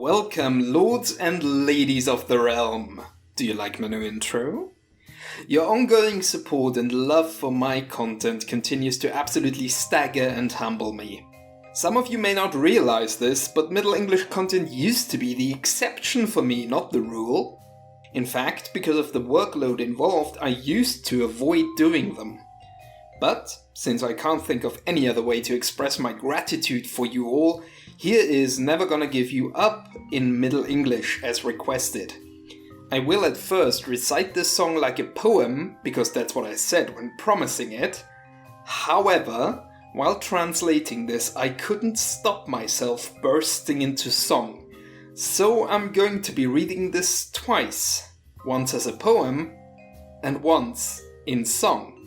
Welcome, lords and ladies of the realm. Do you like my new intro? Your ongoing support and love for my content continues to absolutely stagger and humble me. Some of you may not realize this, but Middle English content used to be the exception for me, not the rule. In fact, because of the workload involved, I used to avoid doing them. But, since I can't think of any other way to express my gratitude for you all, here is Never Gonna Give You Up in Middle English as requested. I will at first recite this song like a poem, because that's what I said when promising it. However, while translating this, I couldn't stop myself bursting into song. So I'm going to be reading this twice, once as a poem and once in song.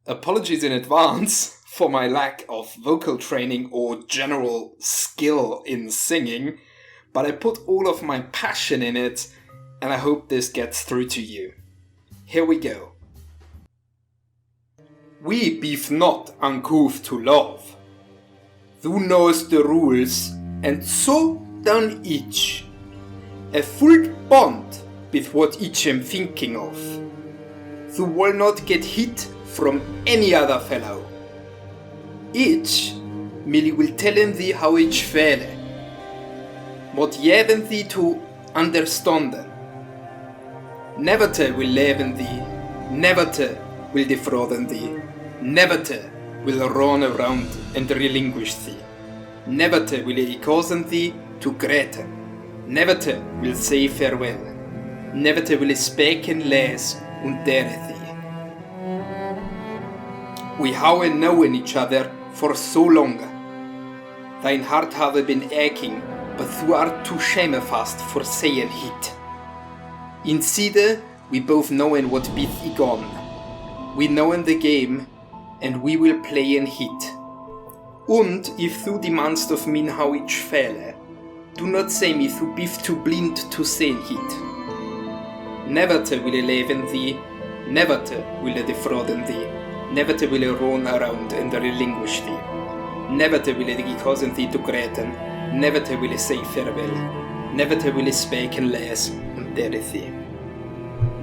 Apologies in advance for my lack of vocal training or general skill in singing, but I put all of my passion in it and I hope this gets through to you. Here we go. We beef not uncouth to love. Thou knows the rules, and so down each. A full bond with what each am thinking of. Thou will not get hit from any other fellow. Each merely will tellen thee how each felle. What jäven thee to understanden. Never will leven thee, never will defrauden thee, never will run around and relinquish thee, never will he causen thee to greaten, never will say farewell, never will he speken les und dare thee. We have known each other for so long. Thine heart have been aching, but thou art too shamefast for saying it. Instead, we both knowin what beeth gone. We knowin the game, and we will play in hit. Und if thou demandst of me how each felle, do not say me thou beeth too blind to say it. Never will I leven thee, never will I defrauden thee, never will I run around and relinquish thee, never will I causen thee to greaten, never will I say farewell, never will I speken les und dare thee.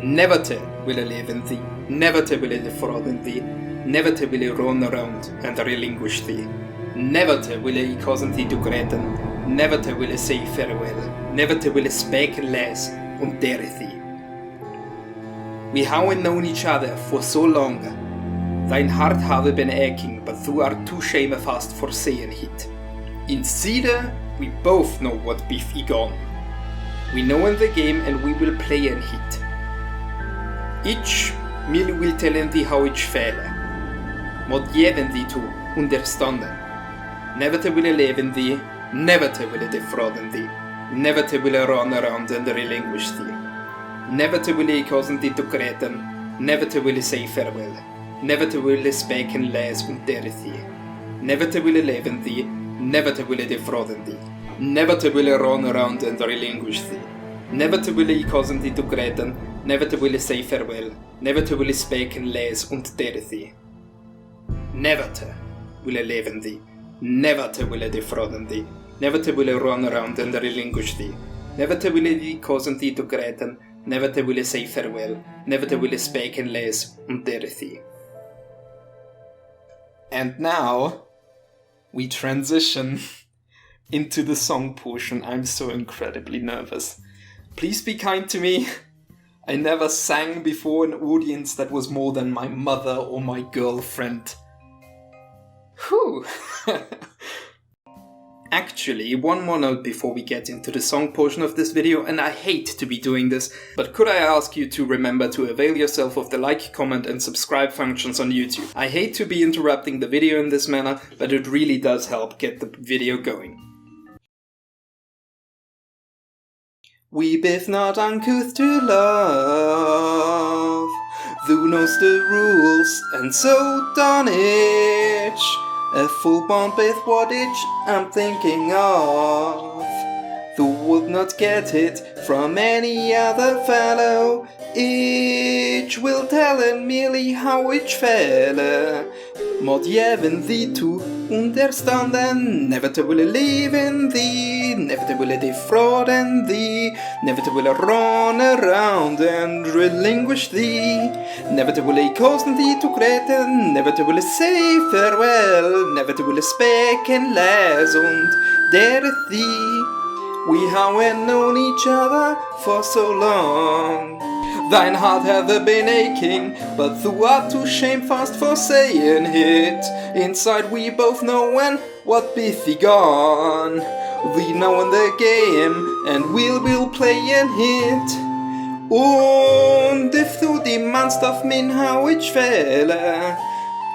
Never will I live in thee, never will I defrauden thee, never will I run around and relinquish thee, never will I causen thee to greaten, never will I say farewell, never will I speken les und dare thee. We have known each other for so long. Thine heart have been aching, but thou art too shamefast for saying it. Instead, we both know what beef gone. We know in the game and we will play in it. Each merely will tell thee how each felle. What jäven thee to understanden. Never will I live in thee, never will I defrauden thee, never will I run around and relinquish thee. Never will I causen thee to greaten, never will I say farewell, never will I speken les und dare thee. Never will I live in thee, never will I defrauden thee, never will I run around and relinquish thee. Never will I causen thee to greaten, never will I say farewell, never will I speken les und dare thee. Never will I live in thee, never will I defrauden thee, never will I run around and relinquish thee, never will I causen thee to greaten, never will I say farewell, never will I speken les und dare thee. And now, we transition into the song portion. I'm so incredibly nervous. Please be kind to me. I never sang before an audience that was more than my mother or my girlfriend. Whew. Actually, one more note before we get into the song portion of this video, and I hate to be doing this, but could I ask you to remember to avail yourself of the like, comment and subscribe functions on YouTube. I hate to be interrupting the video in this manner, but it really does help get the video going. We beef not uncouth to love, thou knows the rules, and so done each. A full bond with what each I'm thinking of. Thou would not get it from any other fellow. Each will tell merely how each felle. Mod jäven thee to understanden, never to will live in thee, never to will defraud thee, never to will run around and relinquish thee, never to will cause thee to great, never to will say farewell, never to will speak and less und dareth thee. We have known each other for so long. Thine heart hath been aching, but thou art too shamefast for saying it. Inside we both know when what beth thee gone. We know in the game, and we'll play and hit. Und if thou demandst of me how ich fehle,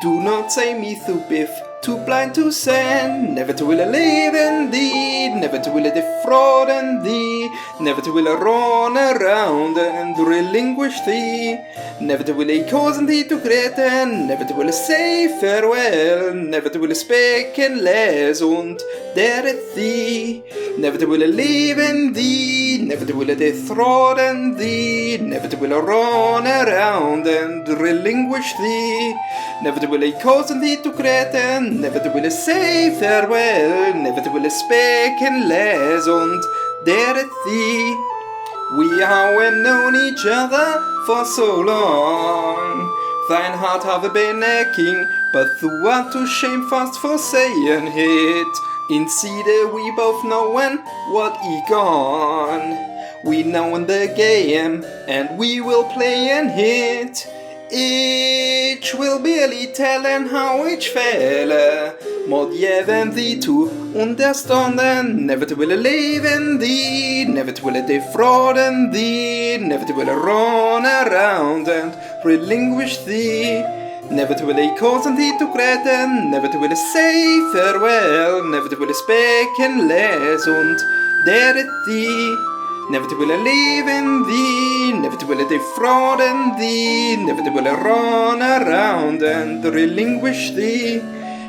do not say me thou bith too blind to sin, never to will I live in thee, never to will I defraud in thee, never to will I run around and relinquish thee, never to will I cause thee to greaten, never to will I say farewell, never to will I speak and less und dareth thee, never to will I live in thee, never to will I defraud in thee, never to will I run around and relinquish thee, never to will I cause thee to greaten, never to will I say farewell, never to will I speak and less und dareth thee. We have known each other for so long. Thine heart hath been aching, but thou art too shamefast for saying it. Instead we both know when what ye gone. We know in the game, and we will play and hit. Ich will barely tellen how ich fehle, mod gäven thee to understanden, never to will I live in thee, never to will I defraud in thee, never to will I run around and relinquish thee, never to will I cause thee to greaten, never to will I say farewell, never to will I speak and less und dareth thee. Never to will I live in thee, never to will I defraud in thee, never to will I run around and relinquish thee,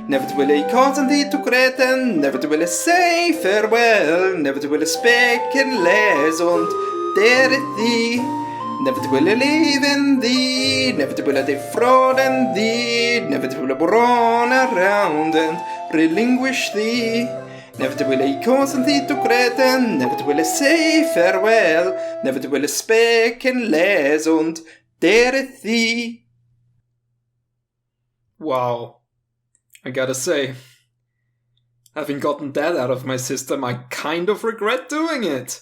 never to will I cause thee to greaten, never to will I say farewell, never to will I speak and less und dareth thee, never to will I live in thee, never to will I defraud in thee, never to will I run around and relinquish thee. Never to will I cause thee to greaten, never to will I say farewell, never to will I speak and less und dareth thee. Wow, I gotta say, having gotten that out of my system, I kind of regret doing it.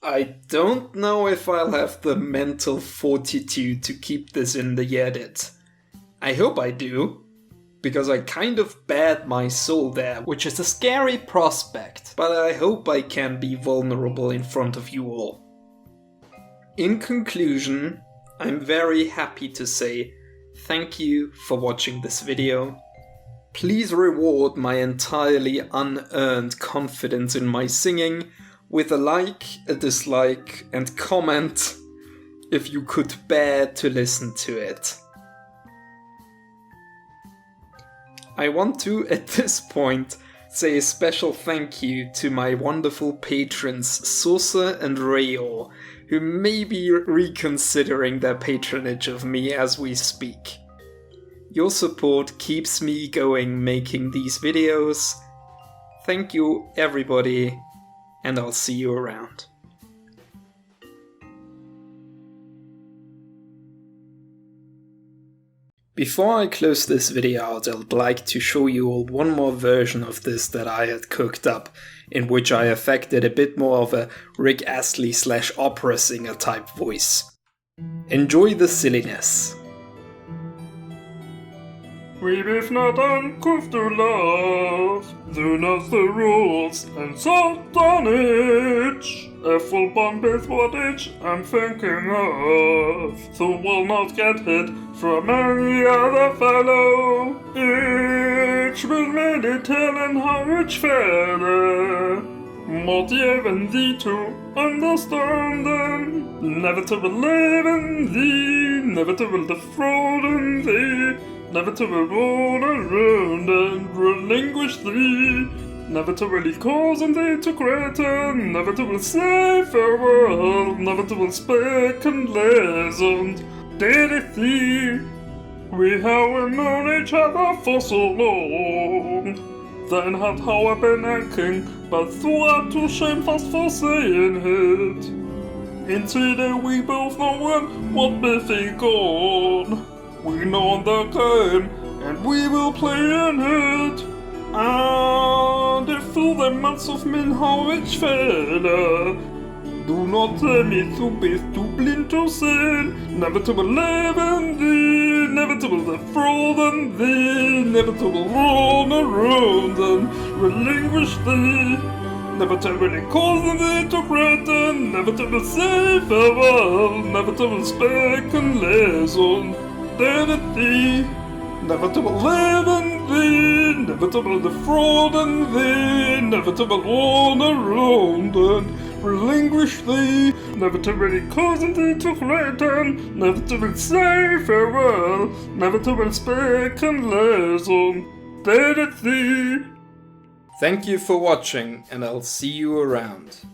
I don't know if I'll have the mental fortitude to keep this in the edit. I hope I do, because I kind of bared my soul there, which is a scary prospect, but I hope I can be vulnerable in front of you all. In conclusion, I'm very happy to say thank you for watching this video. Please reward my entirely unearned confidence in my singing with a like, a dislike, and comment if you could bear to listen to it. I want to, at this point, say a special thank you to my wonderful patrons Sosa and Rayo, who may be reconsidering their patronage of me as we speak. Your support keeps me going making these videos. Thank you everybody, and I'll see you around. Before I close this video out, I'd like to show you all one more version of this that I had cooked up, in which I affected a bit more of a Rick Astley / opera singer type voice. Enjoy the silliness. We live not uncouth to love, do not the rules and salt on it. A full bond with what I'm thinking of, so will not get hit from any other fellow. Each will merely telling how each fellow, more even thee to understand them, never to believe in thee, never to will defraud in thee, never to will roll around and relinquish thee, never to really cause thee to greaten, never to will say farewell, never to will speak and less and dareth thee. We have known each other for so long. Thine heart how I've been aching, but thou art too shamefast for saying it. Indeed, we both know what befell gone. We know the game, and we will play in it. And if through the months of men how each fell, do not tell me to be too blind to sin. Never to believe in thee, never to defraud in thee, never to run around and relinquish thee. Never to really cause thee to threaten, never to say farewell, never to speak and listen. Dead at thee, never to believe in thee, never to defraud in thee, never to run around and relinquish thee, never to really cause thee to threaten, never to will say farewell, never to will speak and listen. Dead at thee. Thank you for watching, and I'll see you around.